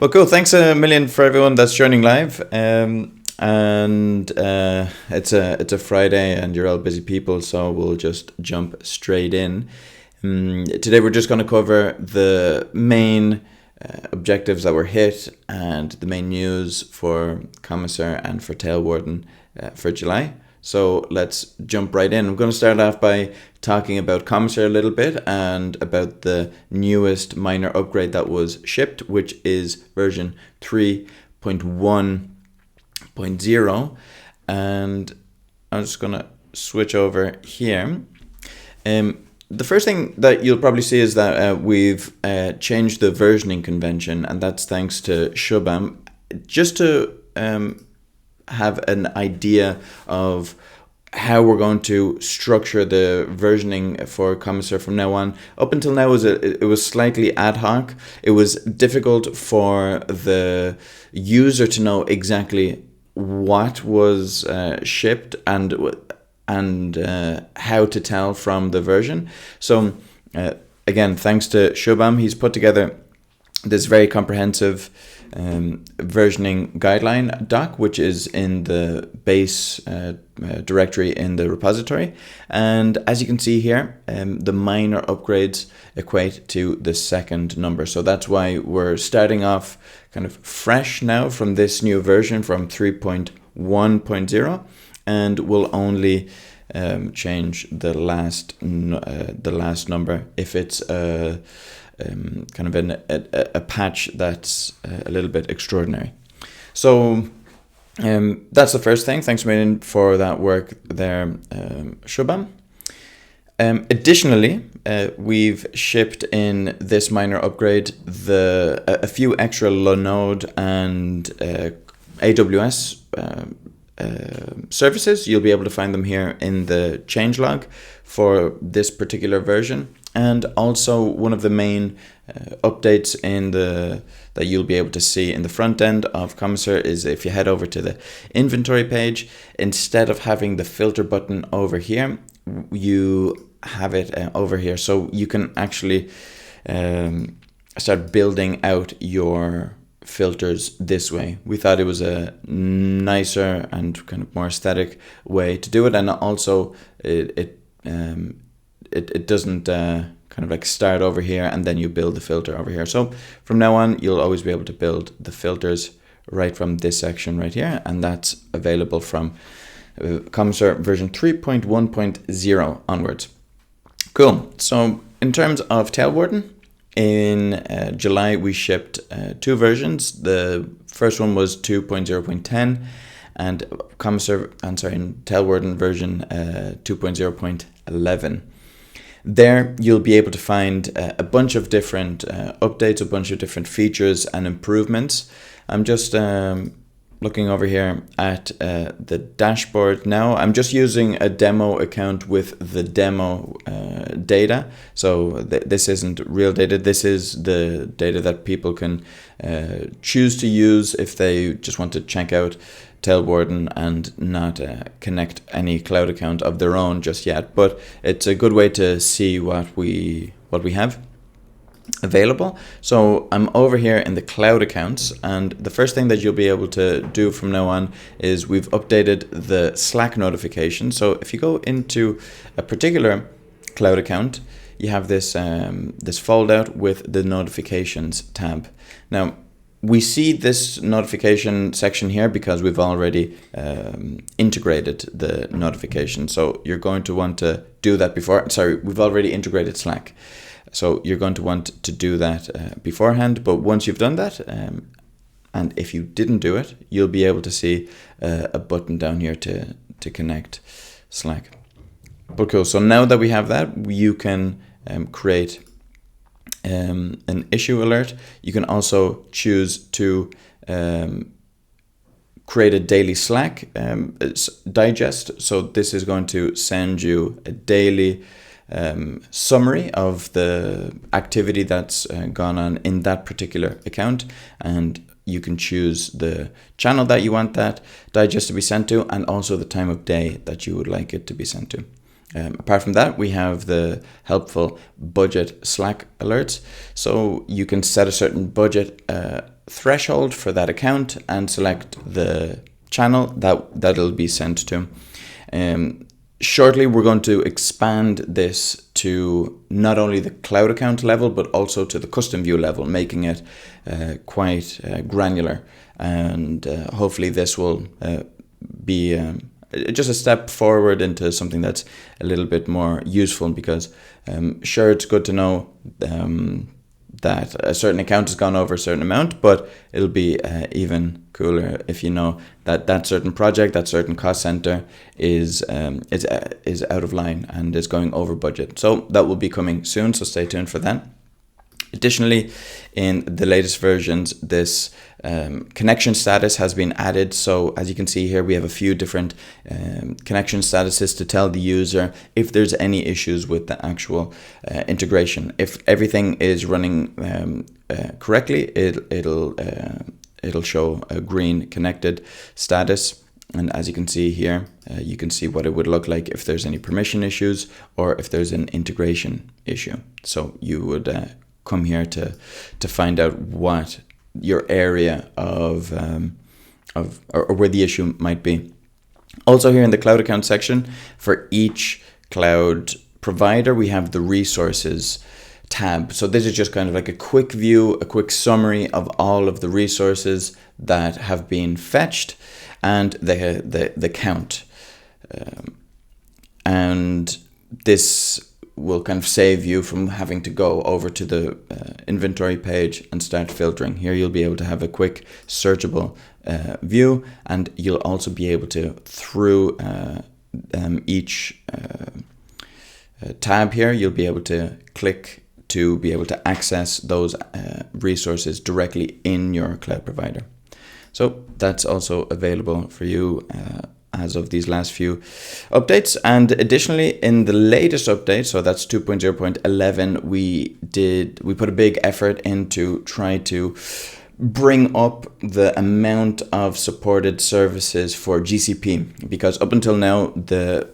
Well, cool. Thanks a million for everyone that's joining live. It's a Friday, and you're all busy people, so we'll just jump straight in. Today we're just going to cover the main objectives that were hit and the main news for Komiser and for Tailwarden for July. So let's jump right in. I'm going to start off by talking about Komiser a little bit and about the newest minor upgrade that was shipped, which is version 3.1.0. And I'm just going to switch over here. The first thing that you'll probably see is that we've changed the versioning convention, and that's thanks to Shubham. Just to have an idea of how we're going to structure the versioning for Komiser from now on. Up until now, it was slightly ad hoc. It was difficult for the user to know exactly what was shipped and how to tell from the version. So again, thanks to Shubham, he's put together this very comprehensive versioning guideline doc, which is in the base directory in the repository. And as you can see here, the minor upgrades equate to the second number. So that's why we're starting off kind of fresh now from this new version from 3.1.0, and we'll only change the last number if it's kind of a patch that's a little bit extraordinary. So that's the first thing. Thanks a million for that work there, Shubham. Additionally, we've shipped in this minor upgrade a few extra Linode and AWS services. You'll be able to find them here in the changelog for this particular version. And also one of the main updates that you'll be able to see in the front end of Komiser is if you head over to the inventory page, instead of having the filter button over here, you have it over here. So you can actually start building out your filters this way. We thought it was a nicer and kind of more aesthetic way to do it, and also it doesn't kind of like start over here and then you build the filter over here. So from now on, you'll always be able to build the filters right from this section right here, and that's available from Komiser version 3.1.0 onwards. Cool. So in terms of Tailwarden, in July we shipped two versions. The first one was 2.0.10 and in Tailwarden version 2.0.11. There you'll be able to find a bunch of different updates, a bunch of different features and improvements. I'm just looking over here at the dashboard now. I'm just using a demo account with the demo data. So this isn't real data. This is the data that people can choose to use if they just want to check out Tailwarden and not connect any cloud account of their own just yet. But it's a good way to see what we have available. So I'm over here in the cloud accounts, and the first thing that you'll be able to do from now on is we've updated the Slack notification. So if you go into a particular cloud account, you have this this foldout with the notifications tab. Now we see this notification section here because we've already integrated the notification. So you're going to want to do that before. Sorry, we've already integrated Slack. So you're going to want to do that beforehand. But once you've done that, and if you didn't do it, you'll be able to see a button down here to connect Slack. But cool. So now that we have that, you can create an issue alert. You can also choose to create a daily Slack digest. So this is going to send you a daily summary of the activity that's gone on in that particular account, and you can choose the channel that you want that digest to be sent to, and also the time of day that you would like it to be sent to. Apart from that, we have the helpful budget Slack alerts. So you can set a certain budget threshold for that account and select the channel that it'll be sent to. Shortly, we're going to expand this to not only the cloud account level, but also to the custom view level, making it quite granular. And hopefully this will be just a step forward into something that's a little bit more useful, because sure, it's good to know that a certain account has gone over a certain amount, but it'll be even cooler if you know that that certain project, that certain cost center is out of line and is going over budget. So that will be coming soon, so stay tuned for that. Additionally, in the latest versions, this connection status has been added. So as you can see here, we have a few different connection statuses to tell the user if there's any issues with the actual integration. If everything is running correctly, it'll show a green connected status. And as you can see here, you can see what it would look like if there's any permission issues or if there's an integration issue. So you would come here to find out what your area of or where the issue might be. Also here in the cloud account section, for each cloud provider, we have the resources tab. So this is just kind of like a quick view, a quick summary of all of the resources that have been fetched and the count. And this will kind of save you from having to go over to the inventory page and start filtering. Here you'll be able to have a quick searchable view, and you'll also be able to, through each tab here, you'll be able to click to be able to access those resources directly in your cloud provider. So that's also available for you as of these last few updates. And additionally, in the latest update, so that's 2.0.11, we put a big effort into try to bring up the amount of supported services for GCP, because up until now the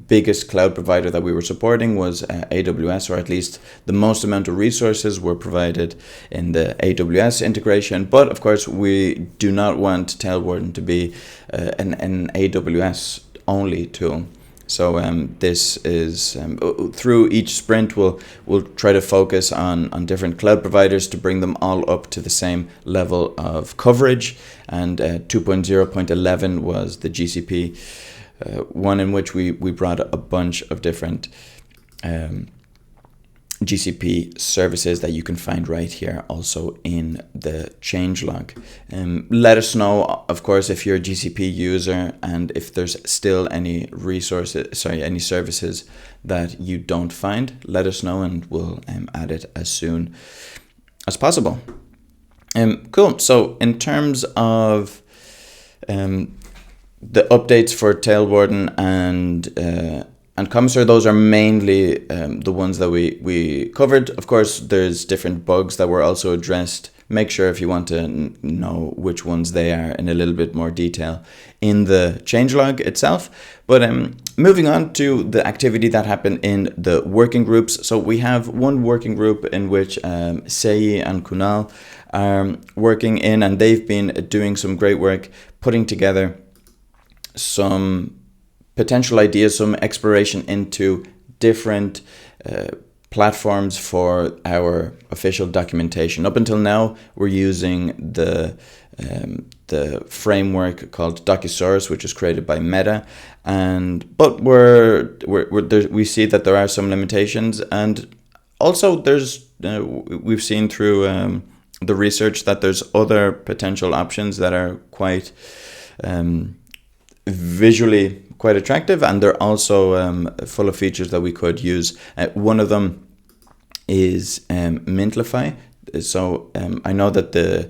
biggest cloud provider that we were supporting was AWS, or at least the most amount of resources were provided in the AWS integration. But of course, we do not want Tailwarden to be an AWS only tool. So this is through each sprint, we'll try to focus on different cloud providers to bring them all up to the same level of coverage. And 2.0.11 was the GCP one, in which we brought a bunch of different GCP services that you can find right here also in the changelog. Let us know, of course, if you're a GCP user and if there's still any any services that you don't find. Let us know and we'll add it as soon as possible. Cool. So in terms of the updates for Tailwarden and Komiser, those are mainly the ones that we covered. Of course, there's different bugs that were also addressed. Make sure, if you want to know which ones they are in a little bit more detail, in the changelog itself. But moving on to the activity that happened in the working groups. So we have one working group in which Sei and Kunal are working in, and they've been doing some great work putting together some potential ideas, some exploration into different platforms for our official documentation. Up until now, we're using the framework called Docusaurus, which is created by Meta, but we see that there are some limitations, and also we've seen through the research that there's other potential options that are quite visually quite attractive, and they're also full of features that we could use. One of them is Mintlify. So I know that the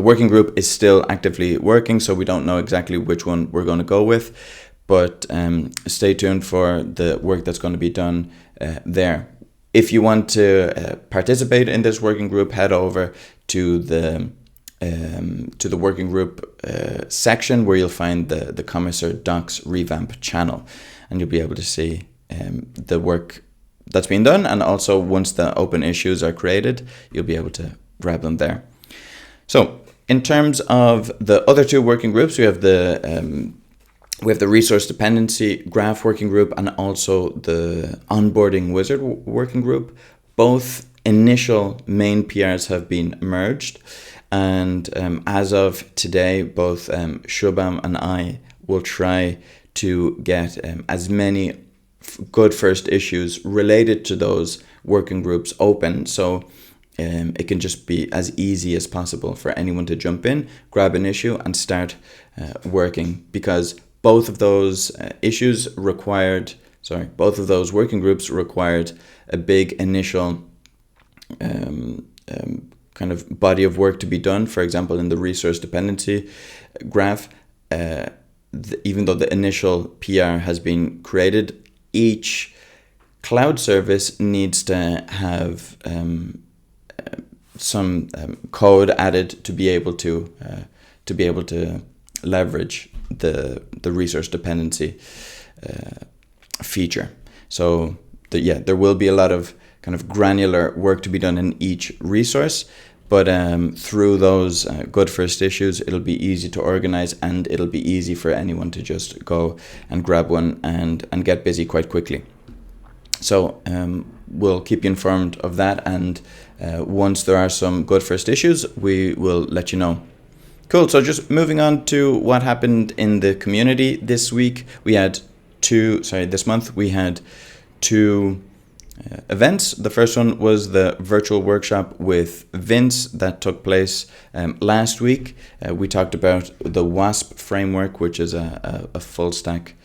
working group is still actively working, so we don't know exactly which one we're going to go with, but stay tuned for the work that's going to be done there. If you want to participate in this working group, head over to the working group section, where you'll find the Komiser Docs revamp channel, and you'll be able to see the work that's been done. And also, once the open issues are created, you'll be able to grab them there. So in terms of the other two working groups, we have the resource dependency graph working group and also the onboarding wizard working group. Both initial main PRs have been merged, and as of today, both Shubham and I will try to get as many good first issues related to those working groups open, so it can just be as easy as possible for anyone to jump in, grab an issue and start working, because both of those both of those working groups required a big initial kind of body of work to be done. For example, in the resource dependency graph, even though the initial PR has been created, each cloud service needs to have some code added to be able to leverage the resource dependency feature. So there will be a lot of kind of granular work to be done in each resource, but through those good first issues, it'll be easy to organize, and it'll be easy for anyone to just go and grab one and get busy quite quickly. So we'll keep you informed of that, and once there are some good first issues, we will let you know. Cool. So just moving on to what happened in the community this week. This month we had two events. The first one was the virtual workshop with Vince that took place last week. We talked about the WASP framework, which is a full stack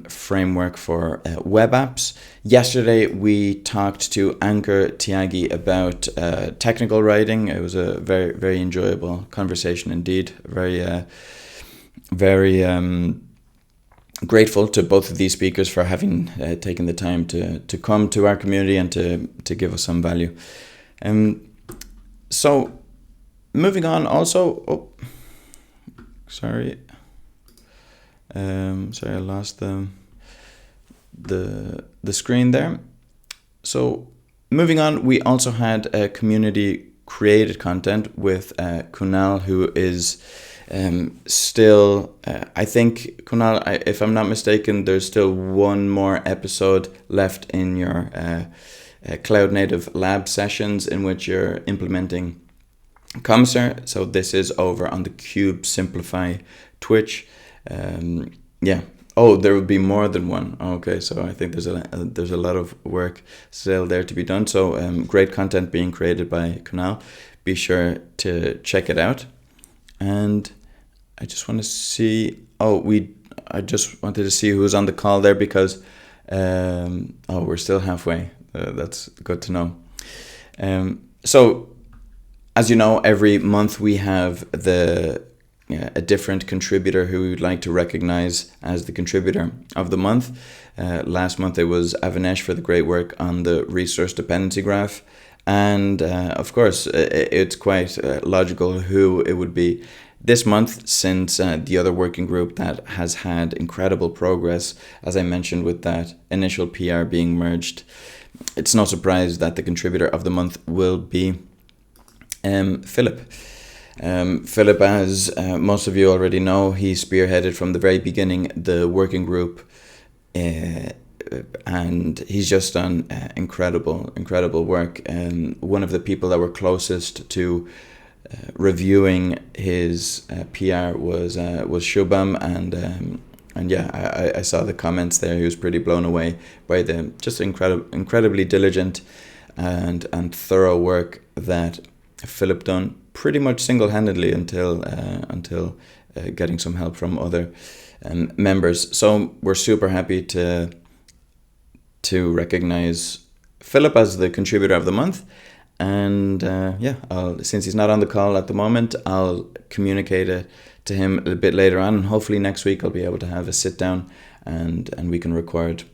framework for web apps. Yesterday we talked to Ankur Tyagi about technical writing. It was a very, very enjoyable conversation indeed. Very grateful to both of these speakers for having taken the time to come to our community and to give us some value. So moving on also, sorry, I lost the screen there. So moving on, we also had a community created content with Kunal, who is still, I think, Kunal, if I'm not mistaken, there's still one more episode left in your Cloud Native Lab sessions in which you're implementing Komiser. So this is over on the Cube Simplify Twitch. Oh, there would be more than one. Okay, so I think there's a lot of work still there to be done. So great content being created by Kunal. Be sure to check it out. And I just want to see. I just wanted to see who's on the call there, because we're still halfway. That's good to know. So as you know, every month we have a different contributor who we'd like to recognize as the contributor of the month. Last month it was Avanesh for the great work on the resource dependency graph. And of course, it's quite logical who it would be this month, since the other working group that has had incredible progress, as I mentioned, with that initial PR being merged. It's no surprise that the contributor of the month will be Philip. Philip, as most of you already know, he spearheaded from the very beginning the working group, and he's just done incredible work. One of the people that were closest to reviewing his PR was Shubham, and I saw the comments there. He was pretty blown away by the just incredibly diligent and thorough work that Philip done pretty much single-handedly until getting some help from other members. So we're super happy to recognize Philip as the contributor of the month. And since he's not on the call at the moment, I'll communicate it to him a bit later on, and hopefully next week I'll be able to have a sit down and we can record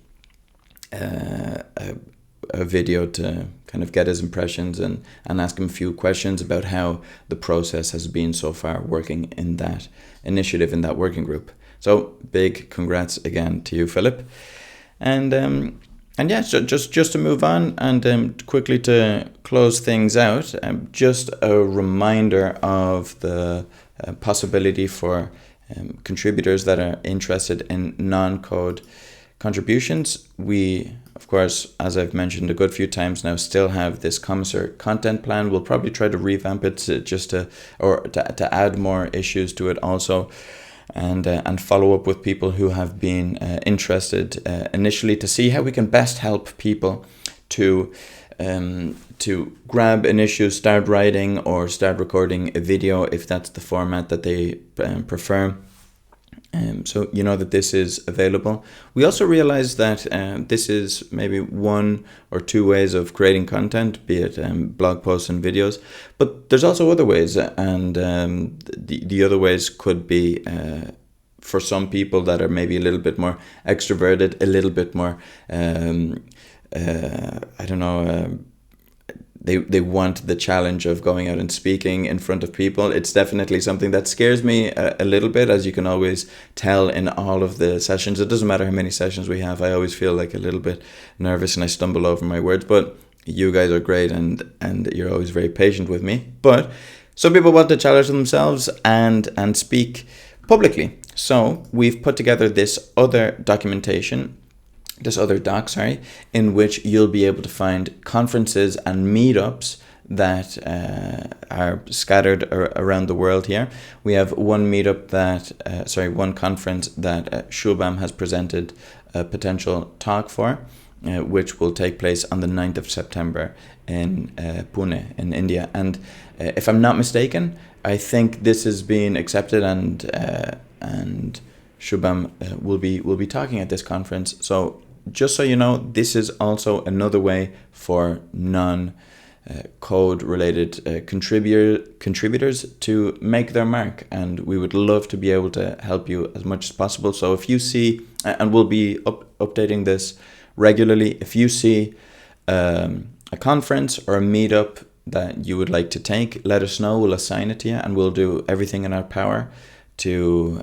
a video to kind of get his impressions and ask him a few questions about how the process has been so far working in that initiative, in that working group. So big congrats again to you, Philip. And And yeah, so just to move on and quickly to close things out, just a reminder of the possibility for contributors that are interested in non-code contributions. We, of course, as I've mentioned a good few times now, still have this Komiser content plan. We'll probably try to revamp it to add more issues to it also, and follow up with people who have been interested initially, to see how we can best help people to grab an issue, start writing or start recording a video if that's the format that they prefer. So you know that this is available. We also realize that this is maybe one or two ways of creating content, be it blog posts and videos, but there's also other ways, and the other ways could be for some people that are maybe a little bit more extroverted, a little bit more I don't know, they want the challenge of going out and speaking in front of people. It's definitely something that scares me a little bit, as you can always tell in all of the sessions. It doesn't matter how many sessions we have, I always feel like a little bit nervous and I stumble over my words, but you guys are great and you're always very patient with me. But some people want to challenge themselves and speak publicly. So we've put together this other doc, in which you'll be able to find conferences and meetups that are scattered around the world here. We have one meetup one conference that Shubham has presented a potential talk for, which will take place on the 9th of September in Pune in India. And if I'm not mistaken, I think this is being accepted, and Shubham will be talking at this conference. So just so you know, this is also another way for non-code related contributors to make their mark, and we would love to be able to help you as much as possible. So if you see, and we'll be updating this regularly, if you see a conference or a meetup that you would like to take, let us know. We'll assign it to you, and we'll do everything in our power to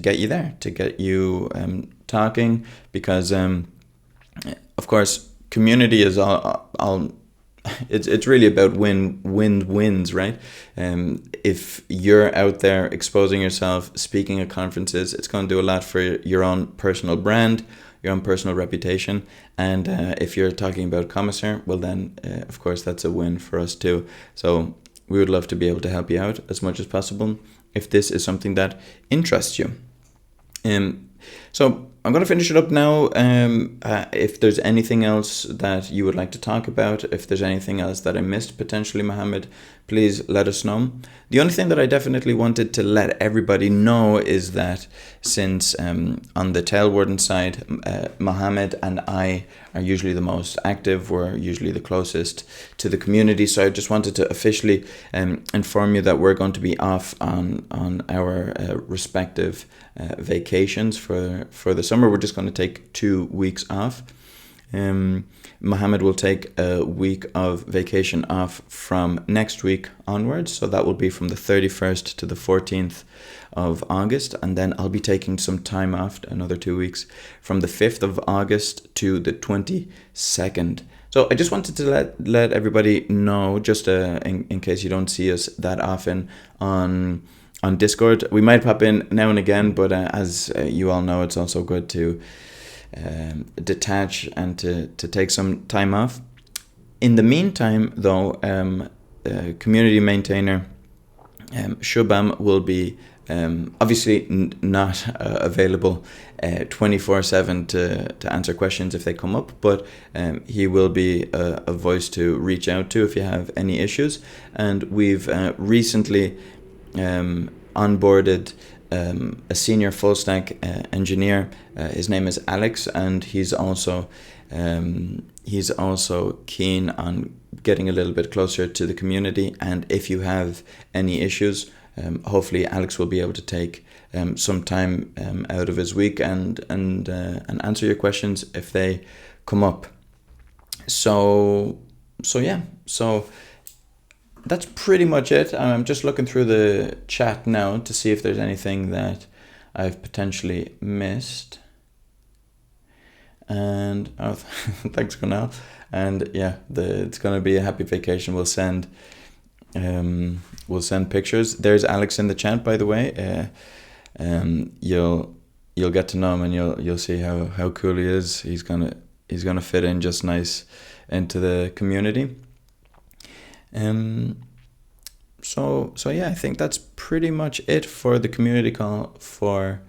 get you there, to get you talking, because of course community is all it's really about wins, right? If you're out there exposing yourself, speaking at conferences, it's going to do a lot for your own personal brand, your own personal reputation, and if you're talking about Komiser, well then of course that's a win for us too. So we would love to be able to help you out as much as possible if this is something that interests you. So I'm going to finish it up now. If there's anything else that you would like to talk about, if there's anything else that I missed potentially, Mohammed, please let us know. The only thing that I definitely wanted to let everybody know is that since on the Tailwarden side, Mohammed and I are usually the most active, we're usually the closest to the community, so I just wanted to officially inform you that we're going to be off on our respective vacations for the summer. We're just going to take 2 weeks off. Mohammed will take a week of vacation off from next week onwards, so that will be from the 31st to the 14th of August, and then I'll be taking some time off, another 2 weeks, from the 5th of August to the 22nd. So I just wanted to let everybody know, just in case you don't see us that often on Discord. We might pop in now and again, but as you all know, it's also good to detach and to take some time off. In the meantime, though, community maintainer Shubham will be obviously not available 24/7 to answer questions if they come up, but he will be a voice to reach out to if you have any issues. And we've recently onboarded a senior full stack engineer. His name is Alex, and he's also keen on getting a little bit closer to the community. And if you have any issues, hopefully Alex will be able to take some time out of his week and answer your questions if they come up. So that's pretty much it. I'm just looking through the chat now to see if there's anything that I've potentially missed. And thanks, Kunal. And yeah, it's gonna be a happy vacation. We'll send pictures. There's Alex in the chat, by the way. You'll get to know him, and you'll see how cool he is. He's gonna fit in just nice into the community. So yeah, I think that's pretty much it for the community call for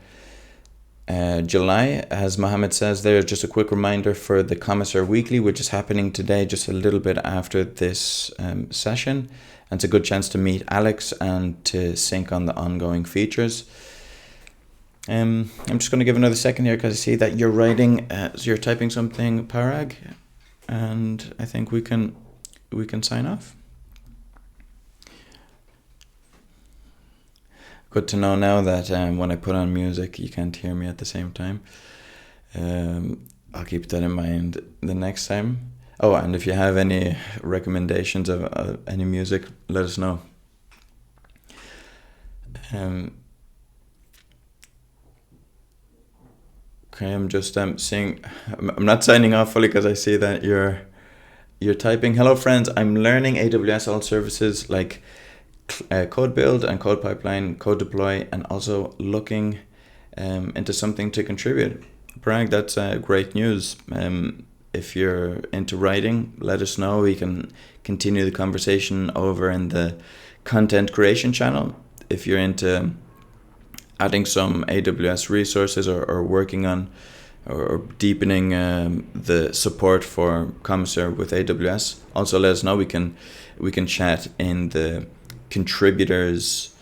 July. As Mohammed says there, just a quick reminder for the Komiser Weekly, which is happening today, just a little bit after this session. And it's a good chance to meet Alex and to sync on the ongoing features. I'm just going to give another second here because I see that you're writing, so you're typing something, Parag, and I think we can sign off. Good to know now that when I put on music, you can't hear me at the same time. I'll keep that in mind the next time. Oh, and if you have any recommendations of any music, let us know. Okay, I'm just seeing. I'm not signing off fully because I see that you're typing. Hello, friends. I'm learning AWS all services like code build and code pipeline, code deploy, and also looking into something to contribute. Parag, that's great news. If you're into writing, let us know. We can continue the conversation over in the content creation channel. If you're into adding some AWS resources or working on or deepening the support for Komiser with AWS, also let us know. We can chat in the contributors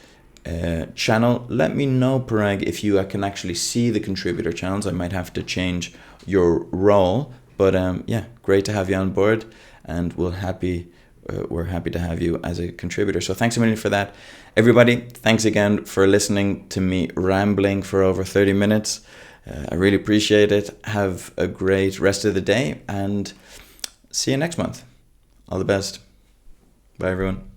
channel. Let me know, Parag, if you can actually see the contributor channels. I might have to change your role, but yeah, great to have you on board, and we're happy to have you as a contributor. So thanks a million for that, everybody. Thanks again for listening to me rambling for over 30 minutes. I really appreciate it. Have a great rest of the day, and see you next month. All the best. Bye, everyone.